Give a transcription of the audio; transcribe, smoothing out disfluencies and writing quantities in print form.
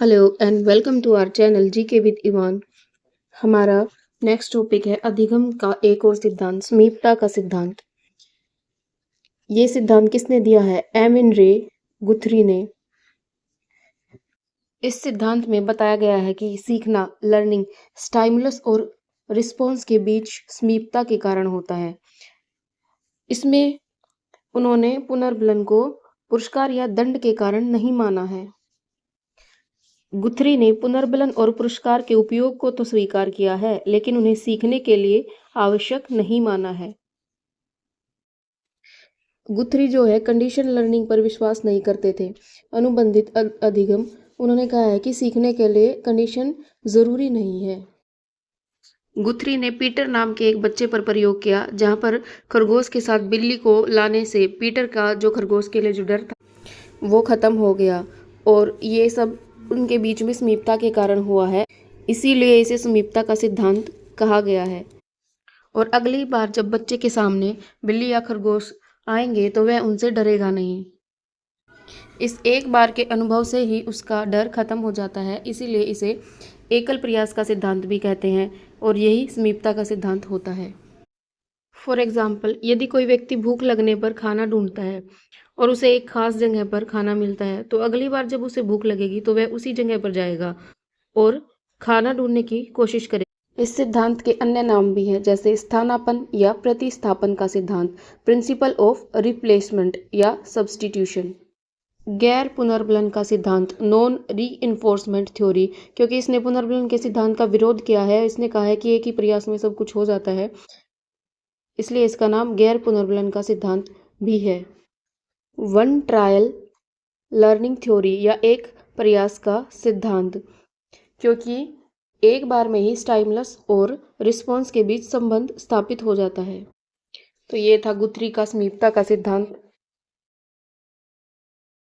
Hello and welcome to our channel GK with Ivan. हमारा next topic है अधिगम का एक और सिद्धांत, समीपता का सिद्धांत। ये सिद्धांत किसने दिया है? एमिन रे गुथरी ने। इस सिद्धांत में बताया गया है कि सीखना, लर्निंग, स्टाइमुलस और रिस्पॉन्स के बीच समीपता के कारण होता है। इसमें उन्होंने पुनर्बलन को पुरस्कार या दंड के कारण नहीं माना है। गुथरी ने पुनर्बलन और पुरस्कार के उपयोग को तो स्वीकार किया है, लेकिन उन्हें सीखने के लिए आवश्यक नहीं माना है। गुथरी जो है कंडीशन लर्निंग पर विश्वास नहीं करते थे। अनुबंधित अधिगम, उन्होंने कहा है कि सीखने के लिए कंडीशन जरूरी नहीं है। गुथरी ने पीटर नाम के एक बच्चे पर प्रयोग किया, जहां पर खरगोश के साथ बिल्ली को लाने से पीटर का जो खरगोश के लिए जो डर था वो खत्म हो गया, और ये सब उनके बीच में समीपता के कारण हुआ है। इसीलिए इसे समीपता का सिद्धांत कहा गया है। और अगली बार जब बच्चे के सामने बिल्ली या खरगोश आएंगे तो वह उनसे डरेगा नहीं। इस एक बार के अनुभव से ही उसका डर खत्म हो जाता है। इसीलिए इसे एकल प्रयास का सिद्धांत भी कहते हैं, और यही समीपता का सिद्धांत होता है। फॉर एग्जाम्पल, यदि कोई व्यक्ति भूख लगने पर खाना ढूंढता है और उसे एक खास जगह पर खाना मिलता है, तो अगली बार जब उसे भूख लगेगी तो वह उसी जगह पर जाएगा और खाना ढूंढने की कोशिश करेगा। इस सिद्धांत के अन्य नाम भी हैं, जैसे स्थानापन्न या प्रतिस्थापन का सिद्धांत, प्रिंसिपल ऑफ रिप्लेसमेंट या सब्स्टिट्यूशन। गैर पुनर्बलन का सिद्धांत, नॉन रीइंफोर्समेंट थ्योरी, क्योंकि इसने पुनर्बलन के सिद्धांत का विरोध किया है। इसने कहा है कि एक ही प्रयास में सब कुछ हो जाता है, इसलिए इसका नाम गैर पुनर्बलन का सिद्धांत भी है। वन ट्रायल लर्निंग थ्योरी या एक प्रयास का सिद्धांत, क्योंकि एक बार में ही स्टाइमुलस और रिस्पॉन्स के बीच संबंध स्थापित हो जाता है। तो ये था गुथरी का समीपता का सिद्धांत।